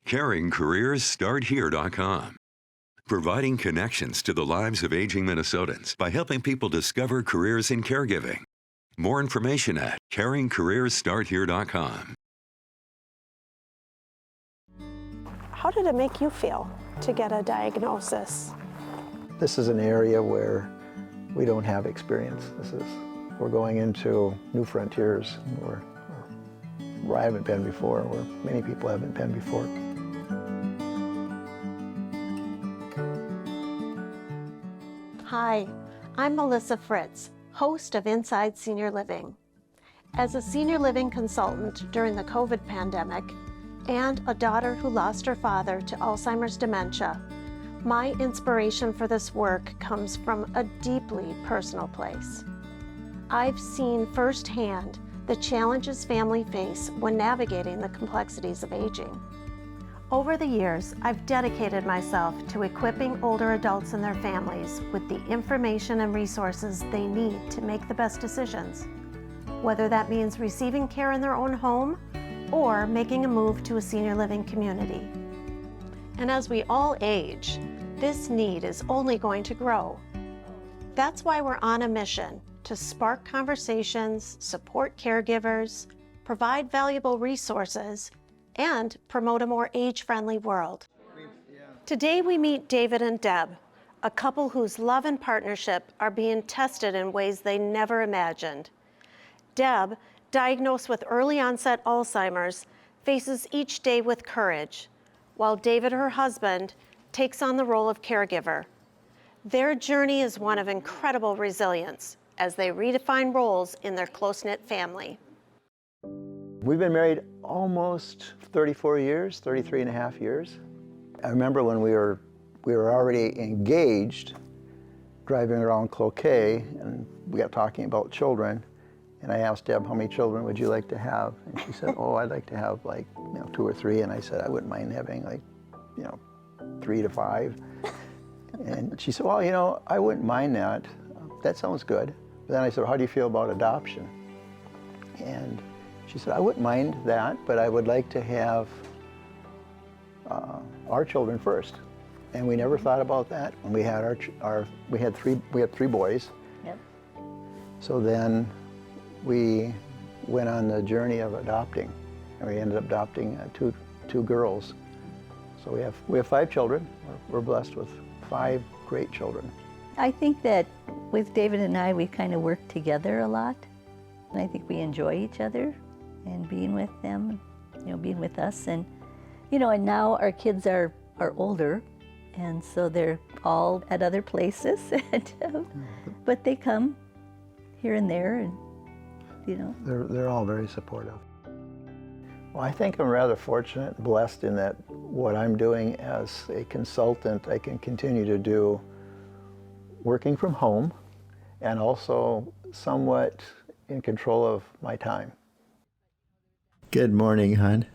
CaringCareersStartHere.com. Providing connections to the lives of aging Minnesotans by helping people discover careers in caregiving. More information at CaringCareersStartHere.com. How did it make you feel to get a diagnosis? This is an area where we don't have experience. We're going into new frontiers where I haven't been before, where many people haven't been before. Hi, I'm Melissa Fritz, host of Inside Senior Living. As a senior living consultant during the COVID pandemic and a daughter who lost her father to Alzheimer's dementia, my inspiration for this work comes from a deeply personal place. I've seen firsthand the challenges families face when navigating the complexities of aging. Over the years, I've dedicated myself to equipping older adults and their families with the information and resources they need to make the best decisions, whether that means receiving care in their own home or making a move to a senior living community. And as we all age, this need is only going to grow. That's why we're on a mission to spark conversations, support caregivers, provide valuable resources, and promote a more age-friendly world. Today we meet David and Deb, a couple whose love and partnership are being tested in ways they never imagined. Deb, diagnosed with early-onset Alzheimer's, faces each day with courage, while David, her husband, takes on the role of caregiver. Their journey is one of incredible resilience as they redefine roles in their close-knit family. We've been married almost 34 years, 33 and a half years. I remember when we were already engaged, driving around Cloquet, and we got talking about children, and I asked Deb, how many children would you like to have? And she said, oh, I'd like to have 2 or 3, and I said, I wouldn't mind having 3 to 5. And she said, well, I wouldn't mind that. That sounds good. But then I said, how do you feel about adoption? And she said, I wouldn't mind that, but I would like to have our children first. And we never thought about that when we had we had three boys. Yep. So then we went on the journey of adopting, and we ended up adopting two girls. So we have 5 children. We're blessed with 5 great children. I think that with David and I, we kind of work together a lot. And I think we enjoy each other and being with them, being with us. And, and now our kids are older, and so they're all at other places. But they come here and there, and, They're all very supportive. Well, I think I'm rather fortunate and blessed in that what I'm doing as a consultant, I can continue to do working from home and also somewhat in control of my time. Good morning, hon.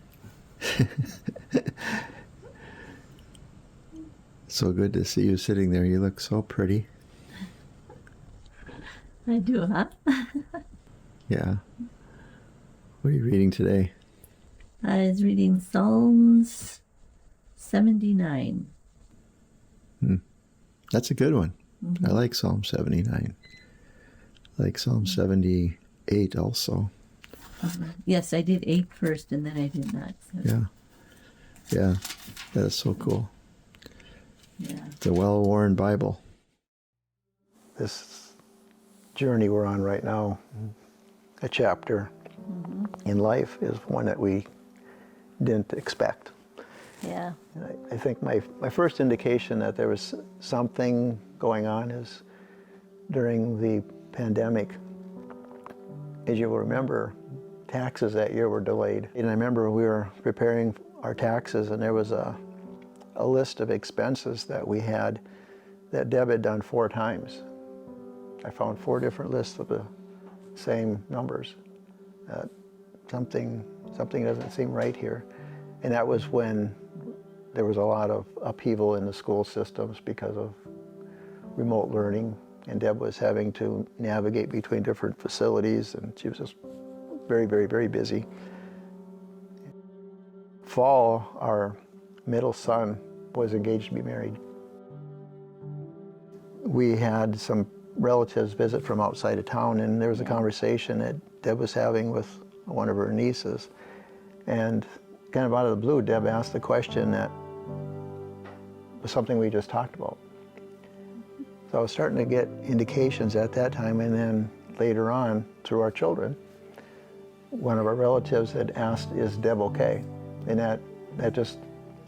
So good to see you sitting there. You look so pretty. I do, huh? Yeah. What are you reading today? I was reading Psalms 79. That's a good one. Mm-hmm. I like Psalm 79. I like Psalm 78 also. Yes, I did 8 first, and then I did not. So. Yeah, that's so cool. Yeah. It's a well-worn Bible. This journey we're on right now, a chapter in life, is one that we didn't expect. Yeah. And I think my first indication that there was something going on is during the pandemic. As you will remember, taxes that year were delayed. And I remember we were preparing our taxes, and there was a list of expenses that we had that Deb had done 4 times. I found 4 different lists of the same numbers. Something doesn't seem right here. And that was when there was a lot of upheaval in the school systems because of remote learning, and Deb was having to navigate between different facilities, and she was just very, very, very busy. Fall, our middle son was engaged to be married. We had some relatives visit from outside of town, and there was a conversation that Deb was having with one of her nieces. And kind of out of the blue, Deb asked a question that was something we just talked about. So I was starting to get indications at that time, and then later on, through our children, one of our relatives had asked, "Is Deb okay?" And that just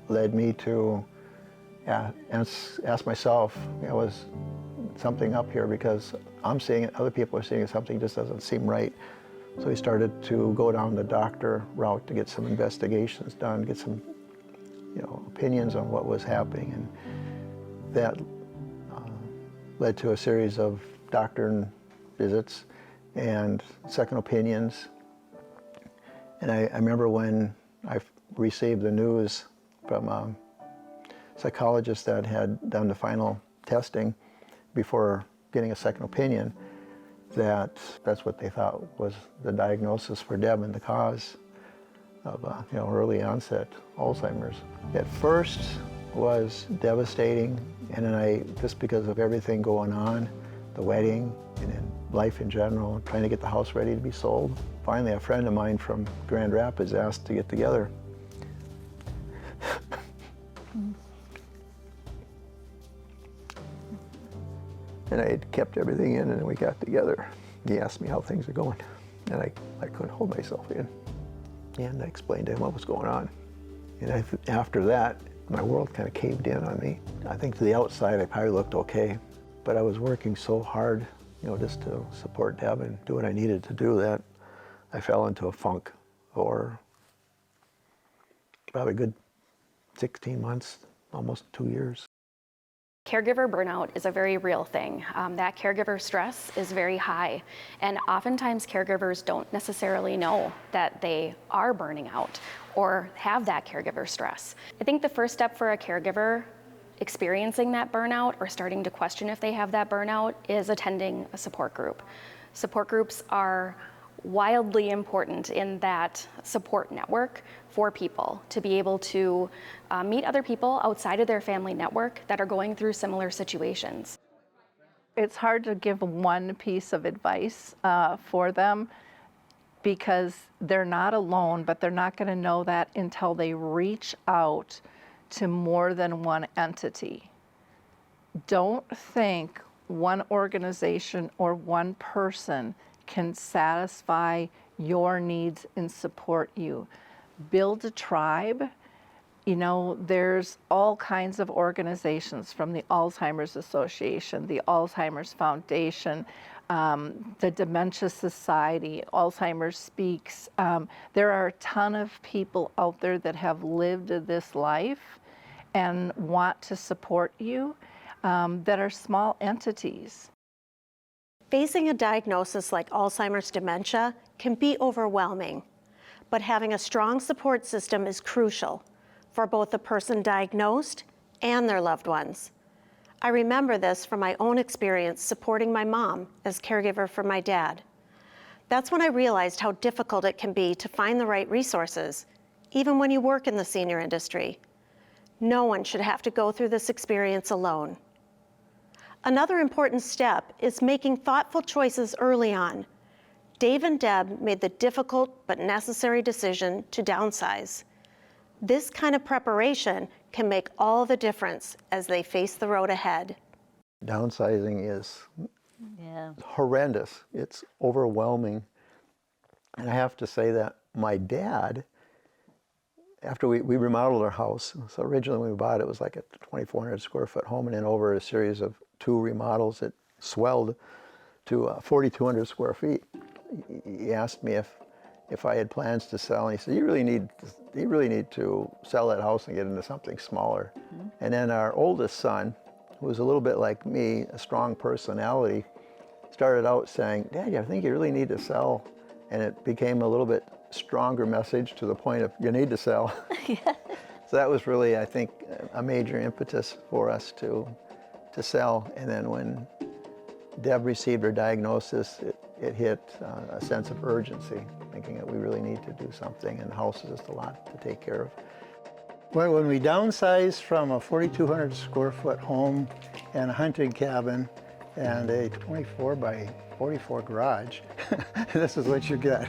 led me to ask myself, was something up here, because I'm seeing it, other people are seeing it, something just doesn't seem right. So we started to go down the doctor route to get some investigations done, get some opinions on what was happening, and that led to a series of doctor visits and second opinions. And I remember when I received the news from a psychologist that had done the final testing before getting a second opinion, that's what they thought was the diagnosis for Deb and the cause of early onset Alzheimer's. At first was devastating, and then just because of everything going on, the wedding and then life in general, trying to get the house ready to be sold. Finally, a friend of mine from Grand Rapids asked to get together. And I had kept everything in, and then we got together. He asked me how things are going, and I couldn't hold myself in. And I explained to him what was going on. And after that, my world kind of caved in on me. I think to the outside, I probably looked okay, but I was working so hard, just to support Deb and do what I needed to do, that I fell into a funk for probably a good 16 months, almost 2 years. Caregiver burnout is a very real thing. That caregiver stress is very high, and oftentimes caregivers don't necessarily know that they are burning out or have that caregiver stress. I think the first step for a caregiver experiencing that burnout or starting to question if they have that burnout is attending a support group. Support groups are wildly important in that support network for people to be able to meet other people outside of their family network that are going through similar situations. It's hard to give one piece of advice for them, because they're not alone, but they're not going to know that until they reach out to more than one entity. Don't think one organization or one person can satisfy your needs and support you. Build a tribe. There's all kinds of organizations, from the Alzheimer's Association, the Alzheimer's Foundation, the Dementia Society, Alzheimer's Speaks. There are a ton of people out there that have lived this life and want to support you, that are small entities. Facing a diagnosis like Alzheimer's dementia can be overwhelming, but having a strong support system is crucial for both the person diagnosed and their loved ones. I remember this from my own experience supporting my mom as caregiver for my dad. That's when I realized how difficult it can be to find the right resources, even when you work in the senior industry. No one should have to go through this experience alone. Another important step is making thoughtful choices early on. Dave and Deb made the difficult but necessary decision to downsize. This kind of preparation can make all the difference as they face the road ahead. Downsizing is horrendous. It's overwhelming. And I have to say that my dad, after we remodeled our house, so originally when we bought it, it was like a 2,400 square foot home, and then over a series of 2 remodels, it swelled to 4,200 square feet. He asked me if I had plans to sell, and he said, you really need to sell that house and get into something smaller. Mm-hmm. And then our oldest son, who was a little bit like me, a strong personality, started out saying, Dad, I think you really need to sell. And it became a little bit stronger message to the point of, you need to sell. Yeah. So that was really, I think, a major impetus for us to sell. And then when Deb received her diagnosis, it hit a sense of urgency, thinking that we really need to do something, and the house is just a lot to take care of. Well, when we downsized from a 4,200 square foot home and a hunting cabin and a 24 by 44 garage, this is what you get.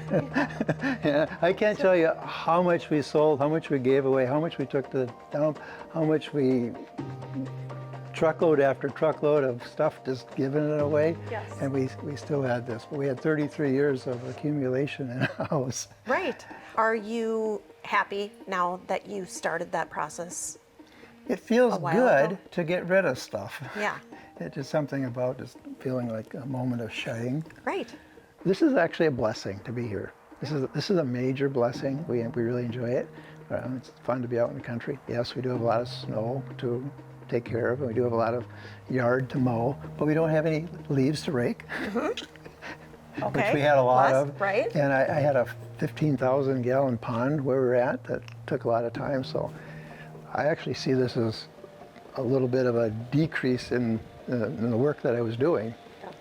Yeah, I can't tell you how much we sold, how much we gave away, how much we took down, how much we truckload after truckload of stuff just giving it away. Yes. And we still had this, but we had 33 years of accumulation in a house. Right. Are you happy now that you started that process? It feels A while good ago? to get rid of stuff. Yeah. It's just something about just feeling like a moment of shedding. Right. This is actually a blessing to be here. This is a major blessing. We really enjoy it. It's fun to be out in the country. Yes, we do have a lot of snow to take care of, and we do have a lot of yard to mow, but we don't have any leaves to rake, Okay. which we had a lot Less, of. right? And I had a 15,000 gallon pond where we're at that took a lot of time. So I actually see this as a little bit of a decrease in the work that I was doing.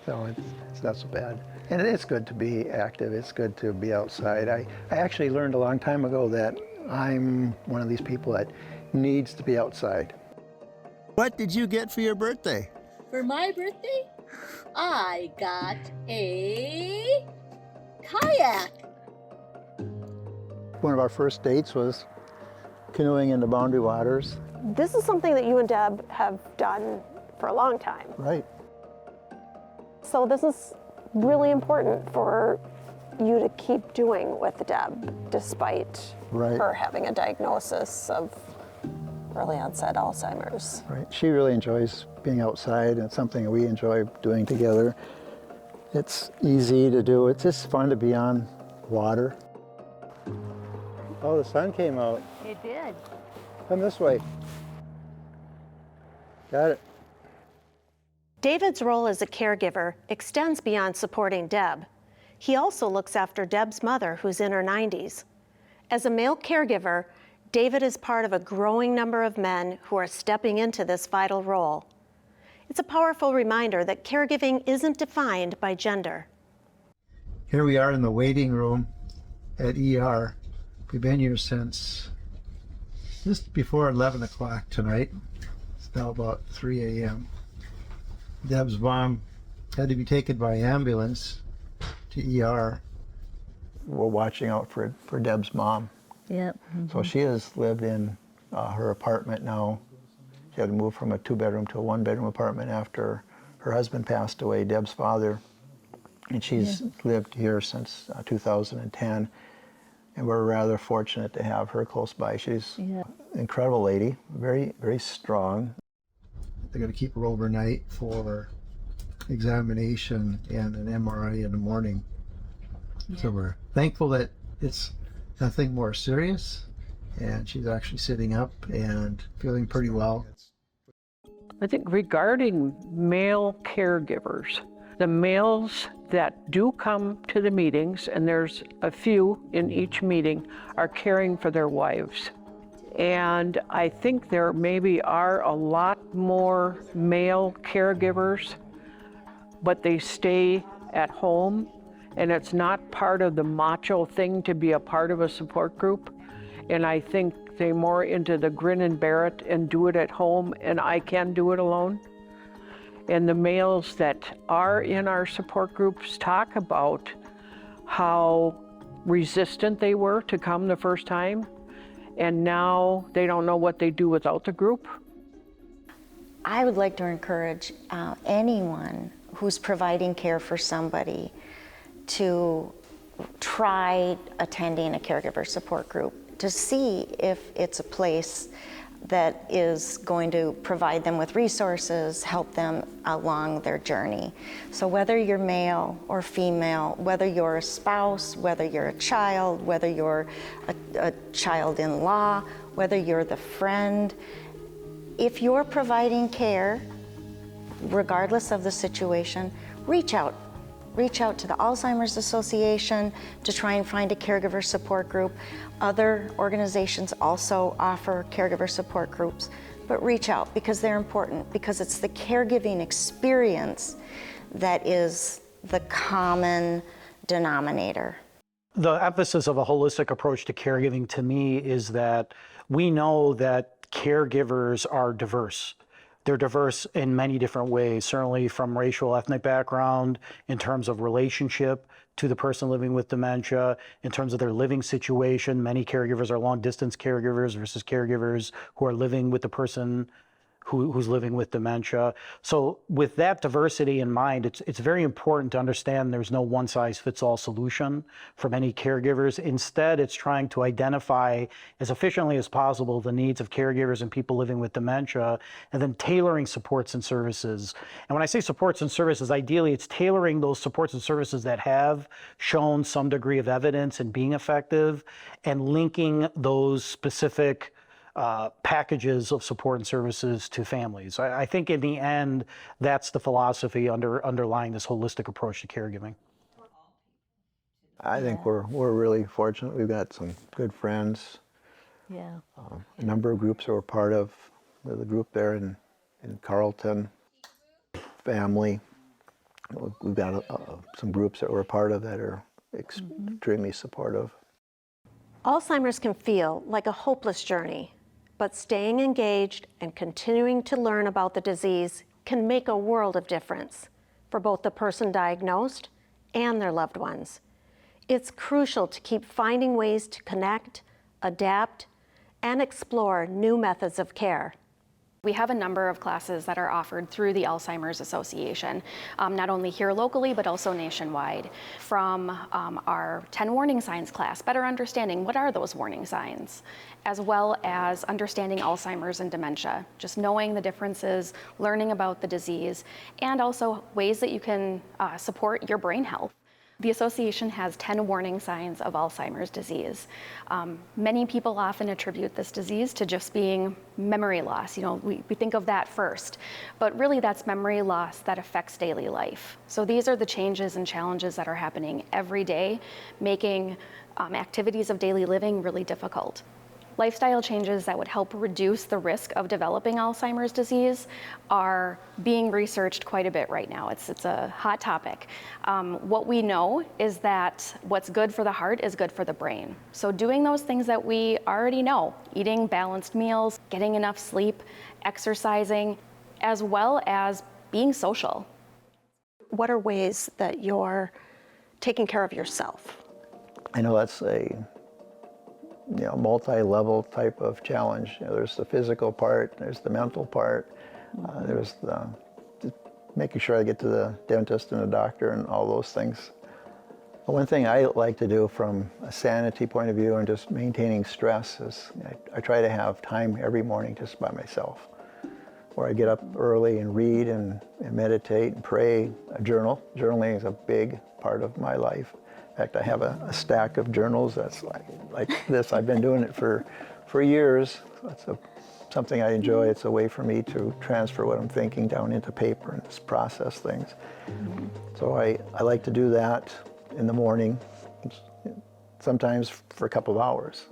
So it's not so bad. And it's good to be active. It's good to be outside. I actually learned a long time ago that I'm one of these people that needs to be outside. What did you get for your birthday? For my birthday, I got a kayak. One of our first dates was canoeing in the Boundary Waters. This is something that you and Deb have done for a long time. Right. So this is really important for you to keep doing with Deb, despite Right. her having a diagnosis of early onset Alzheimer's. Right. She really enjoys being outside, and it's something that we enjoy doing together. It's easy to do. It's just fun to be on water. Oh, the sun came out. It did. Come this way. Got it. David's role as a caregiver extends beyond supporting Deb. He also looks after Deb's mother, who's in her 90s. As a male caregiver, David is part of a growing number of men who are stepping into this vital role. It's a powerful reminder that caregiving isn't defined by gender. Here we are in the waiting room at ER. We've been here since just before 11 o'clock tonight. It's now about 3 a.m. Deb's mom had to be taken by ambulance to ER. We're watching out for Deb's mom. Yep. So she has lived in her apartment now. She had to move from a 2-bedroom to a 1-bedroom apartment after her husband passed away, Deb's father. And she's lived here since 2010. And we're rather fortunate to have her close by. She's an incredible lady, very, very strong. They're going to keep her overnight for examination and an MRI in the morning. So we're thankful that it's nothing more serious, and she's actually sitting up and feeling pretty well. I think regarding male caregivers, the males that do come to the meetings, and there's a few in each meeting, are caring for their wives. And I think there maybe are a lot more male caregivers, but they stay at home, and it's not part of the macho thing to be a part of a support group. And I think they're more into the grin and bear it and do it at home, and I can do it alone. And the males that are in our support groups talk about how resistant they were to come the first time, and now they don't know what they do without the group. I would like to encourage anyone who's providing care for somebody to try attending a caregiver support group to see if it's a place that is going to provide them with resources, help them along their journey. So whether you're male or female, whether you're a spouse, whether you're a child, whether you're a child-in-law, whether you're the friend, if you're providing care, regardless of the situation, reach out. Reach out to the Alzheimer's Association to try and find a caregiver support group. Other organizations also offer caregiver support groups, but reach out because they're important, because it's the caregiving experience that is the common denominator. The emphasis of a holistic approach to caregiving to me is that We know that caregivers are diverse. They're diverse in many different ways, certainly from racial, ethnic background, in terms of relationship to the person living with dementia, in terms of their living situation. Many caregivers are long-distance caregivers versus caregivers who are living with the person who's living with dementia. So with that diversity in mind, it's very important to understand there's no one-size-fits-all solution for many caregivers. Instead, it's trying to identify as efficiently as possible the needs of caregivers and people living with dementia, and then tailoring supports and services. And when I say supports and services, ideally it's tailoring those supports and services that have shown some degree of evidence in being effective, and linking those specific packages of support and services to families. I think in the end, that's the philosophy underlying this holistic approach to caregiving. I think we're really fortunate. We've got some good friends. Yeah. A number of groups that we're part of. There's a group there in Carlton, family. We've got some groups that we're part of that are extremely supportive. Alzheimer's can feel like a hopeless journey, but staying engaged and continuing to learn about the disease can make a world of difference for both the person diagnosed and their loved ones. It's crucial to keep finding ways to connect, adapt, and explore new methods of care. We have a number of classes that are offered through the Alzheimer's Association, not only here locally, but also nationwide. From our 10 warning signs class, better understanding what are those warning signs, as well as understanding Alzheimer's and dementia, just knowing the differences, learning about the disease, and also ways that you can support your brain health. The association has 10 warning signs of Alzheimer's disease. Many people often attribute this disease to just being memory loss. You know, we think of that first, but really that's memory loss that affects daily life. So these are the changes and challenges that are happening every day, making activities of daily living really difficult. Lifestyle changes that would help reduce the risk of developing Alzheimer's disease are being researched quite a bit right now. It's a hot topic. What we know is that what's good for the heart is good for the brain. So doing those things that we already know, eating balanced meals, getting enough sleep, exercising, as well as being social. What are ways that you're taking care of yourself? I know that's a multi-level type of challenge. There's the physical part, there's the mental part, there's the making sure I get to the dentist and the doctor and all those things. But one thing I like to do from a sanity point of view and just maintaining stress is I try to have time every morning just by myself, where I get up early and read and meditate and pray, journal. Journaling is a big part of my life. In fact, I have a stack of journals that's like this. I've been doing it for years. That's something I enjoy. It's a way for me to transfer what I'm thinking down into paper and just process things. So I like to do that in the morning, sometimes for a couple of hours,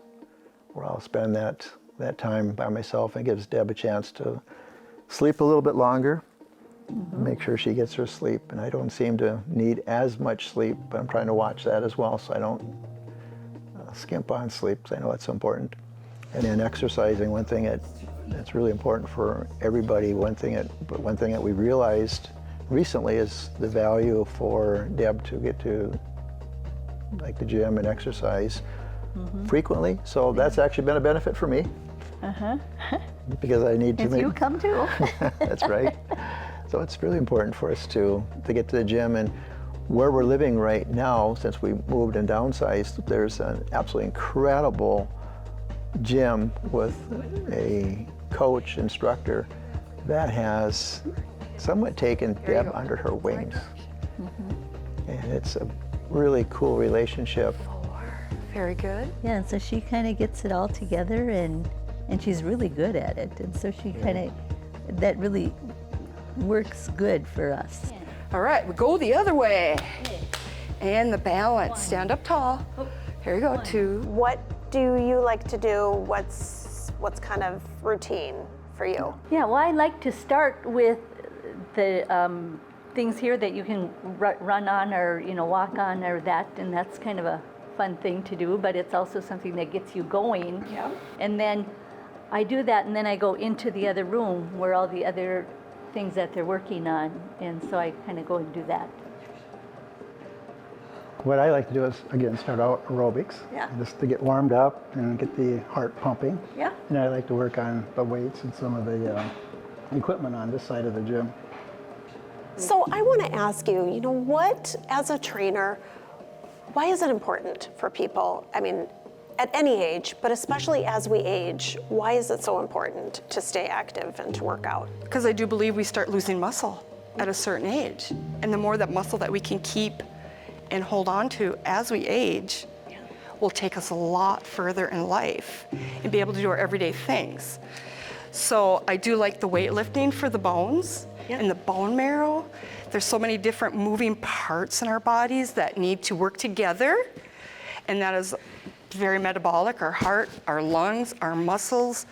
where I'll spend that time by myself. It gives Deb a chance to sleep a little bit longer. Make sure she gets her sleep, and I don't seem to need as much sleep, but I'm trying to watch that as well so I don't skimp on sleep, because I know that's important. And then exercising, one thing that's really important for everybody, one thing that we realized recently is the value for Deb to get to like the gym and exercise frequently. So that's actually been a benefit for me. Because I need to You come too. That's right. So it's really important for us to get to the gym. And where we're living right now, since we moved and downsized, there's an absolutely incredible gym with a coach, instructor, that has somewhat taken Deb under her wings. And it's a really cool relationship. Very good. Yeah, and so she kind of gets it all together, and she's really good at it. And so she kind of, that really works good for us. All right, we go the other way. And the balance, stand up tall. Here we go, 2. What do you like to do? What's kind of routine for you? Yeah, well, I like to start with the things here that you can run on or walk on or that, and that's kind of a fun thing to do, but it's also something that gets you going. And then I do that, and then I go into the other room where all the other things that they're working on, and so I kind of go and do that. What I like to do is, again, start out aerobics, Yeah. just to get warmed up and get the heart pumping. Yeah. And I like to work on the weights and some of the equipment on this side of the gym. So I want to ask you, what, as a trainer, why is it important for people, I mean, at any age, but especially as we age, why is it so important to stay active and to work out? Because I do believe we start losing muscle at a certain age. And the more that muscle that we can keep and hold on to as we age will take us a lot further in life and be able to do our everyday things. So I do like the weightlifting for the bones and the bone marrow. There's so many different moving parts in our bodies that need to work together, and that is very metabolic: our heart, our lungs, our muscles,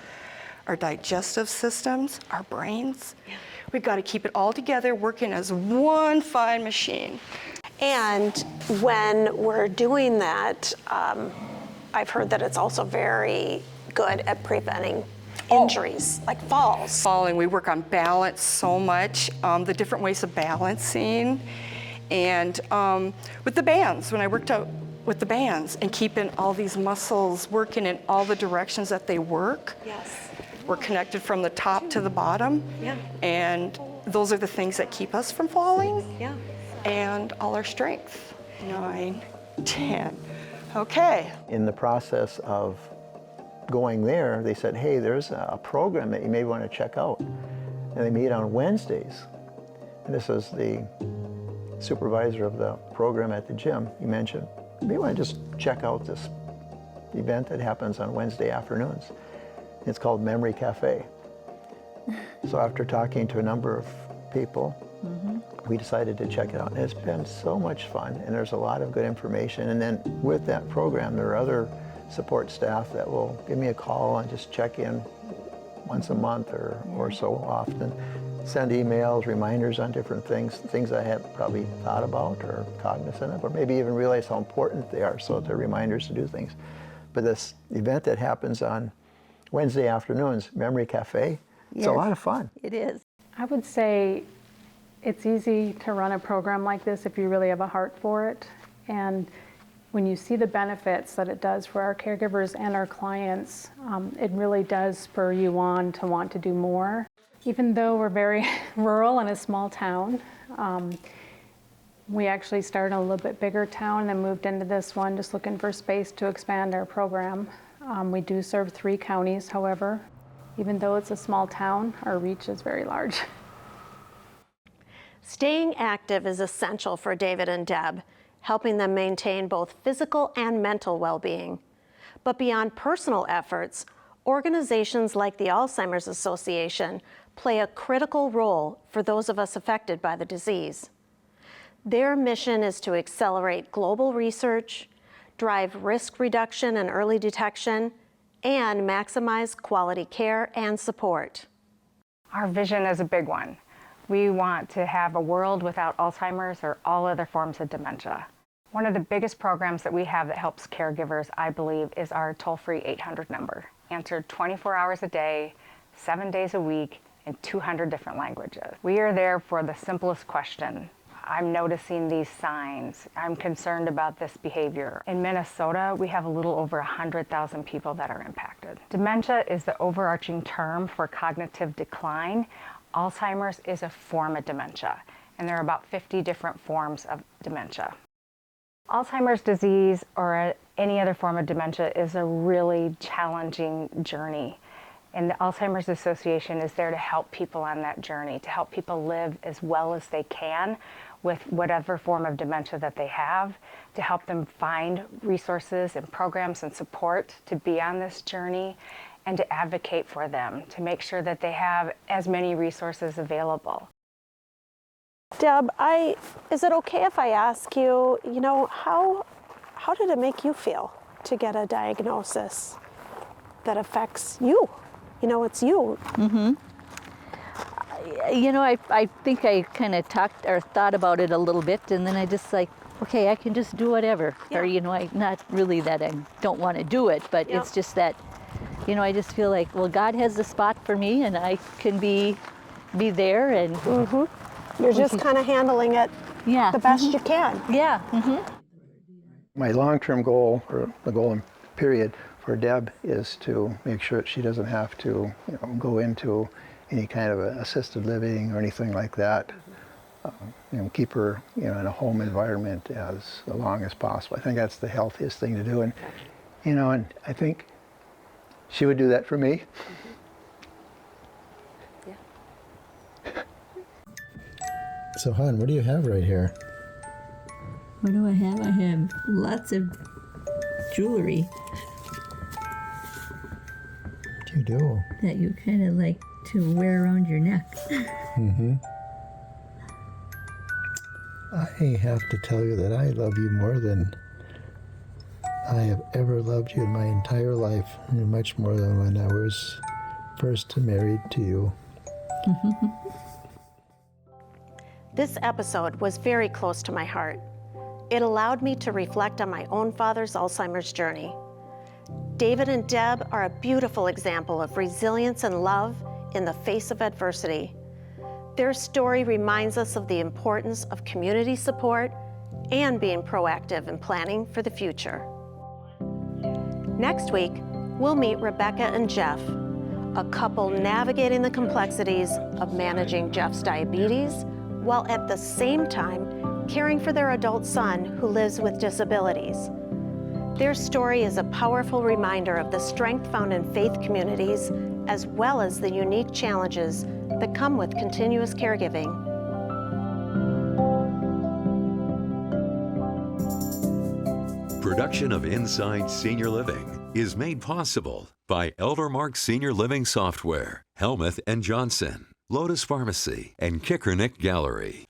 our digestive systems, our brains. We've got to keep it all together, working as one fine machine. And when we're doing that, I've heard that it's also very good at preventing injuries, like falls. Falling, we work on balance so much, the different ways of balancing. And with the bands, when I worked out with the bands and keeping all these muscles working in all the directions that they work. Yes. We're connected from the top to the bottom. Yeah. And those are the things that keep us from falling. Yeah. And all our strength. 9, 10. Okay. In the process of going there, they said, hey, there's a program that you may want to check out. And they meet on Wednesdays. And this is the supervisor of the program at the gym. He mentioned, maybe want to just check out this event that happens on Wednesday afternoons. It's called Memory Cafe. So after talking to a number of people, we decided to check it out. And it's been so much fun, and there's a lot of good information. And then with that program, there are other support staff that will give me a call and just check in once a month or so often. Send emails, reminders on different things I hadn't probably thought about or cognizant of, or maybe even realize how important they are, so they're reminders to do things. But this event that happens on Wednesday afternoons, Memory Cafe, it's a lot of fun. It is. I would say it's easy to run a program like this if you really have a heart for it. And when you see the benefits that it does for our caregivers and our clients, it really does spur you on to want to do more. Even though we're very rural in a small town, we actually started in a little bit bigger town and then moved into this one, just looking for space to expand our program. We do serve 3 counties, however. Even though it's a small town, our reach is very large. Staying active is essential for David and Deb, helping them maintain both physical and mental well-being. But beyond personal efforts, organizations like the Alzheimer's Association play a critical role for those of us affected by the disease. Their mission is to accelerate global research, drive risk reduction and early detection, and maximize quality care and support. Our vision is a big one. We want to have a world without Alzheimer's or all other forms of dementia. One of the biggest programs that we have that helps caregivers, I believe, is our toll-free 800 number, answered 24 hours a day, 7 days a week, in 200 different languages. We are there for the simplest question. I'm noticing these signs. I'm concerned about this behavior. In Minnesota, we have a little over 100,000 people that are impacted. Dementia is the overarching term for cognitive decline. Alzheimer's is a form of dementia, and there are about 50 different forms of dementia. Alzheimer's disease or any other form of dementia is a really challenging journey. And the Alzheimer's Association is there to help people on that journey, to help people live as well as they can with whatever form of dementia that they have, to help them find resources and programs and support to be on this journey, and to advocate for them, to make sure that they have as many resources available. Deb, is it okay if I ask you, how did it make you feel to get a diagnosis that affects you? It's you. I think I kind of talked or thought about it a little bit, and then I just okay, I can just do whatever. Yeah. Or, not really that I don't want to do it, but it's just that You know, I just feel like, well, God has the spot for me, and I can be there, and You're just kind of handling it the best you can. Yeah. My long-term goal, or the goal in period for Deb, is to make sure that she doesn't have to go into any kind of assisted living or anything like that. Keep her in a home environment as long as possible. I think that's the healthiest thing to do, and and I think she would do that for me. So, hon, what do you have right here? What do I have? I have lots of jewelry You do. that you kind of like to wear around your neck. I have to tell you that I love you more than I have ever loved you in my entire life, and much more than when I was first married to you. This episode was very close to my heart. It allowed me to reflect on my own father's Alzheimer's journey. David and Deb are a beautiful example of resilience and love in the face of adversity. Their story reminds us of the importance of community support and being proactive in planning for the future. Next week, we'll meet Rebecca and Jeff, a couple navigating the complexities of managing Jeff's diabetes while at the same time caring for their adult son who lives with disabilities. Their story is a powerful reminder of the strength found in faith communities, as well as the unique challenges that come with continuous caregiving. Production of Inside Senior Living is made possible by Eldermark Senior Living Software, Helmuth and Johnson, Lotus Pharmacy, and Kickernick Gallery.